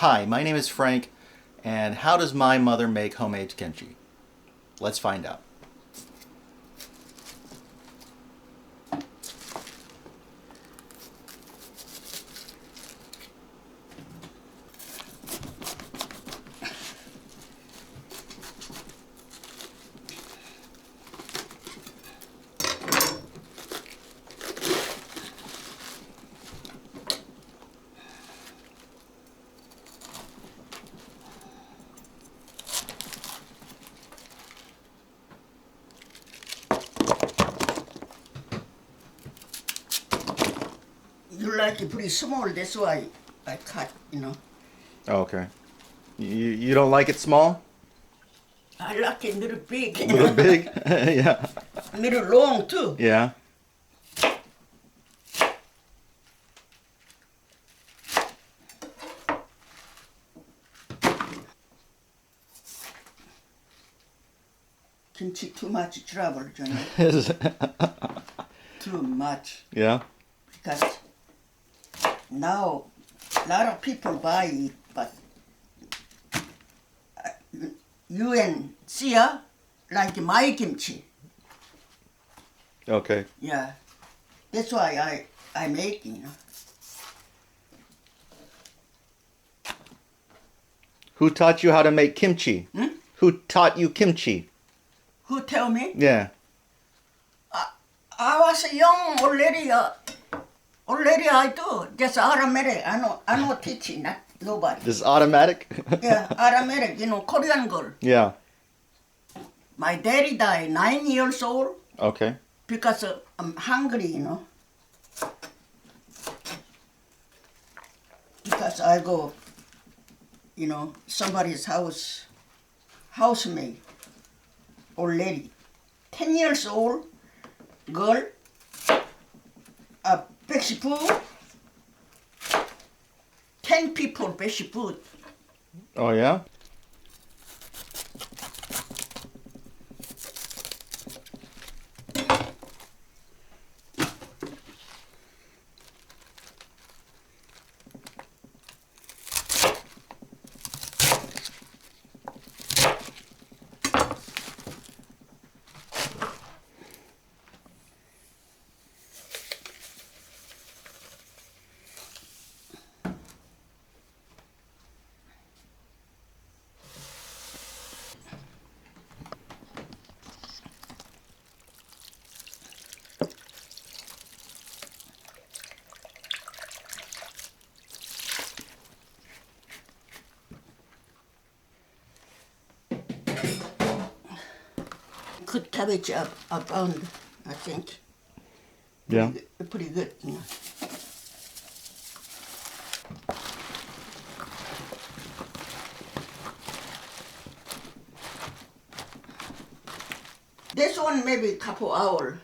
Hi, my name is Frank, and how does my mother make homemade kimchi? Let's find out. You like it pretty small, that's why I cut. Oh, okay. You don't like it small? I like it little big. A little big? Yeah. Little long too. Yeah. Kimchi too much trouble, Johnny. Too much. Yeah. Because now a lot of people buy it, but you and Sia like my kimchi. Okay. Yeah. That's why I make. Who taught you how to make kimchi? Hmm? Who taught you kimchi? Who tell me? Yeah. I was young already. Already I do. Just automatic. I know teaching, not nobody. This is automatic? Yeah, automatic. Korean girl. Yeah. My daddy died 9 years old Okay. because I'm hungry. Because I go, somebody's housemaid already. 10 years old girl, basic food, 10 people basic food. Oh, yeah? Good cabbage abound, I think. Yeah. Pretty good. This one maybe a couple hour,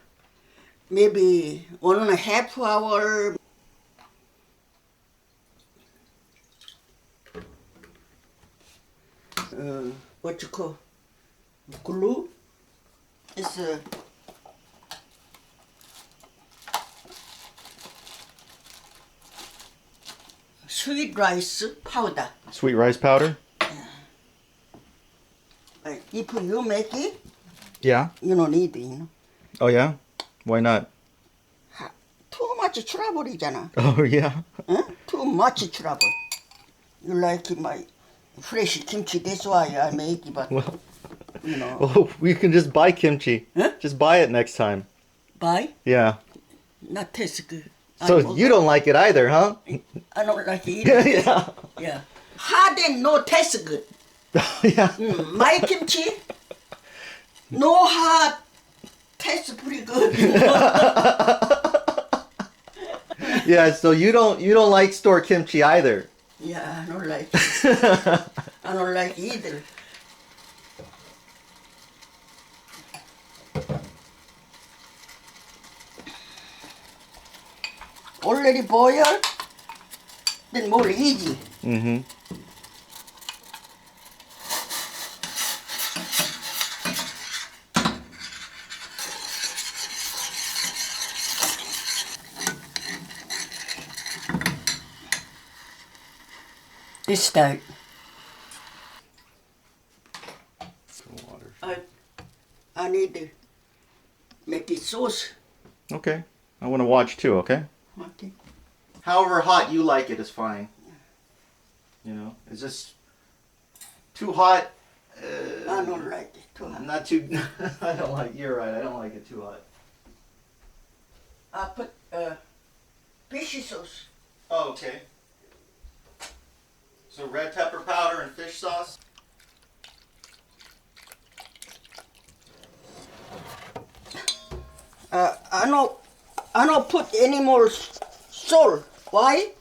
maybe 1.5 hour. What you call glue? It's sweet rice powder. Sweet rice powder? If you make it, Yeah. you don't need it. Oh, yeah? Why not? Too much trouble, 있잖아. Oh, yeah? Too much trouble. You like my fresh kimchi, that's why I make it, but Well, you we can just buy kimchi. Huh? Just buy it next time. buy, Yeah. not taste good. So you don't like it either, huh? I don't like it Yeah, either. yeah. Yeah. Hard and no taste good. Yeah. My kimchi, no hard, taste pretty good. Yeah, so you don't like store kimchi either. Yeah, I don't like it. I don't like either. Already boiled, then more easy. Mm-hmm. This time, Some water. I need to make it sauce. Okay. I want to watch too, okay? Okay. However hot you like it is fine. You know, is this too hot? I don't like it too hot. Not too. I don't like. You're right. I don't like it too hot. I put fish sauce. Oh, okay. So red pepper powder and fish sauce. I don't put any more salt. Why?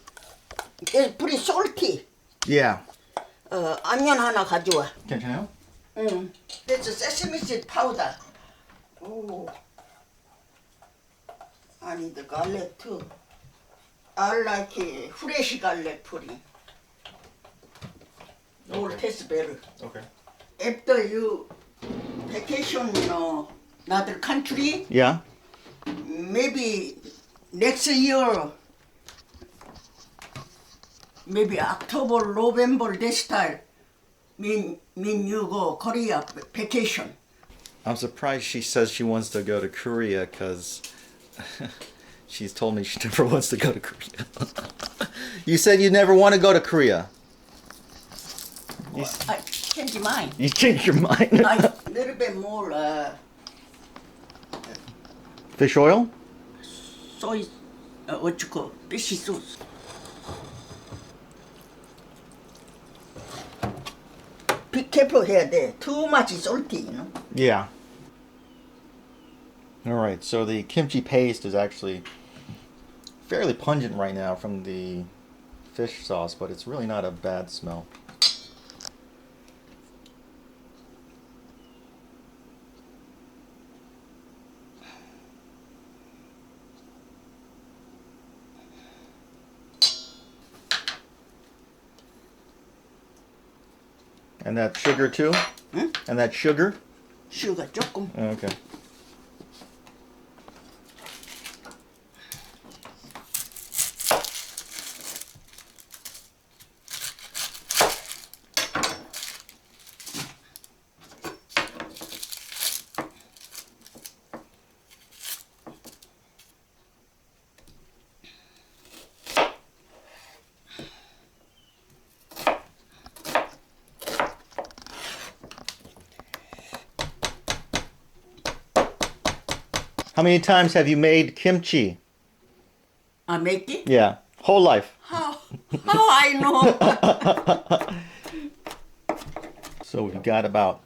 It's pretty salty. Yeah. onion 하나 가져와. 괜찮아요? 응. That's sesame seed powder. Oh. I need the garlic too. I like fresh garlic pudding. It will taste better. Okay. After you vacation in another country, Yeah. maybe next year, maybe October, November this time, mean you go Korea vacation. I'm surprised she says she wants to go to Korea because she's told me she never wants to go to Korea. You said you never want to go to Korea. I change mind. You changed your mind. A little bit more Fish oil? soy, what you call fish sauce. Be careful here. There, too much salty, you know. Yeah. All right, so the kimchi paste is actually fairly pungent right now from the fish sauce, but it's really not a bad smell. And that sugar too? Hmm? And that sugar? Sugar 조금. Okay. How many times have you made kimchi? I make it. Yeah, whole life. How I know? So we've got about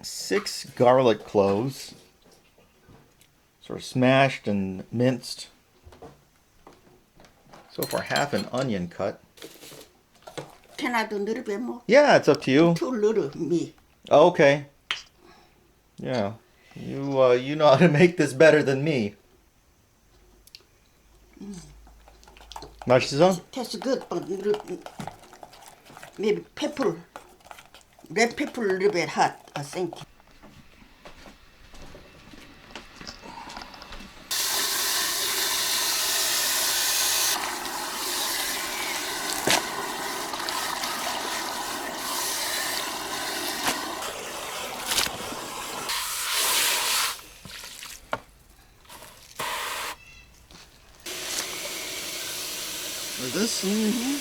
6 garlic cloves, sort of smashed and minced. So far, half an onion cut. Can I do a little bit more? Yeah, it's up to you. Too little, me. Okay. Yeah, you know how to make this better than me. 맛있어? Tastes good, but maybe pepper, red pepper a little bit hot, I think. Like this? Mm-hmm.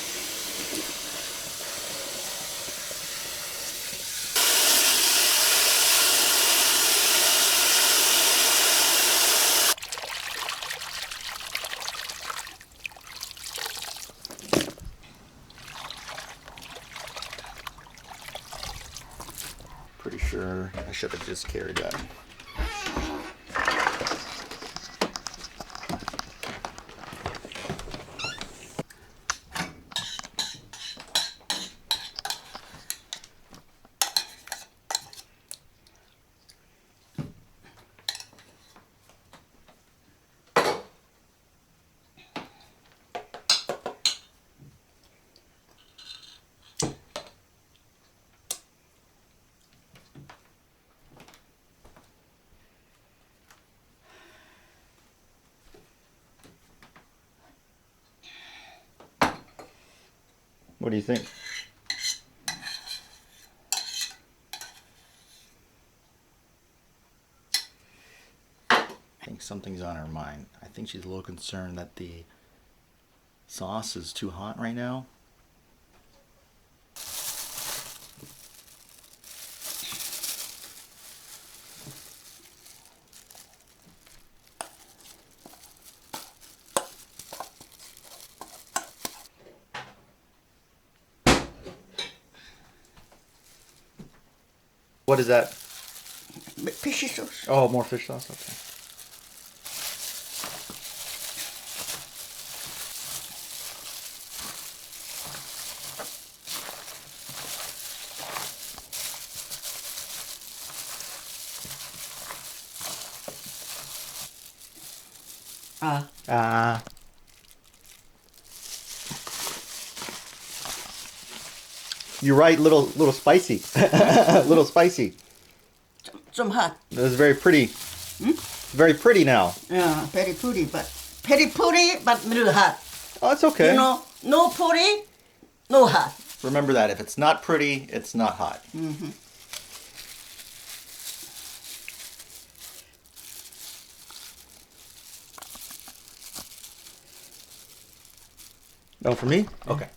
Pretty sure I should have just carried that. What do you think? I think something's on her mind. I think she's a little concerned that the sauce is too hot right now. What is that? Fishy sauce. Oh, more fish sauce? Okay. You're right, little spicy. Little spicy. Some hot. That was very pretty. Very pretty now. Yeah, very pretty, but little hot. Oh, it's okay. You know, no pretty, no hot. Remember that. If it's not pretty, it's not hot. Mm-hmm. No, for me? Okay.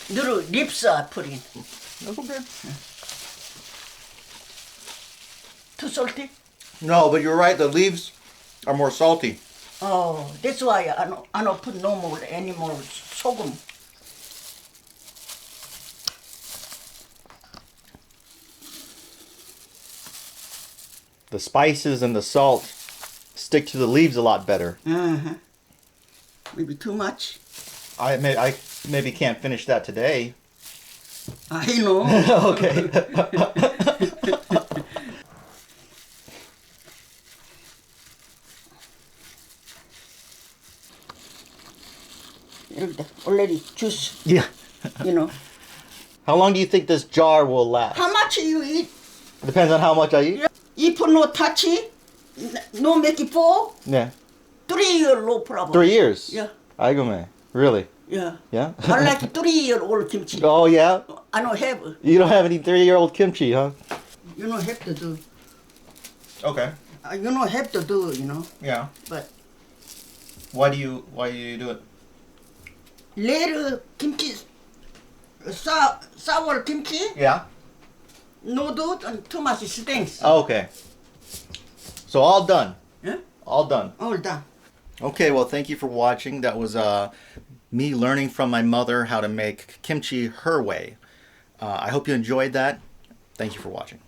Little lips are put in. That's okay. Too salty? No, but you're right. The leaves are more salty. Oh, that's why I don't put no more any more sorghum. The spices and the salt stick to the leaves a lot better. Maybe too much. I maybe can't finish that today. I know. Okay. Already juice, Yeah. you know. How long do you think this jar will last? How much you eat? Depends on how much I eat. If no touchy, no make it 4, Yeah. 3 year no problem. 3 years. Yeah. Aigome. Really? Yeah. Yeah. I like 3-year-old kimchi. Oh yeah. I don't have. You don't have any 3-year-old kimchi, huh? You don't have to do. Okay. You don't have to do, you know. Yeah. But Why do you do it? little kimchi, sour kimchi, Yeah. no do and too much stinks. Okay. So all done. Yeah? All done. All done. Okay, well, thank you for watching. That was me learning from my mother how to make kimchi her way. I hope you enjoyed that. Thank you for watching.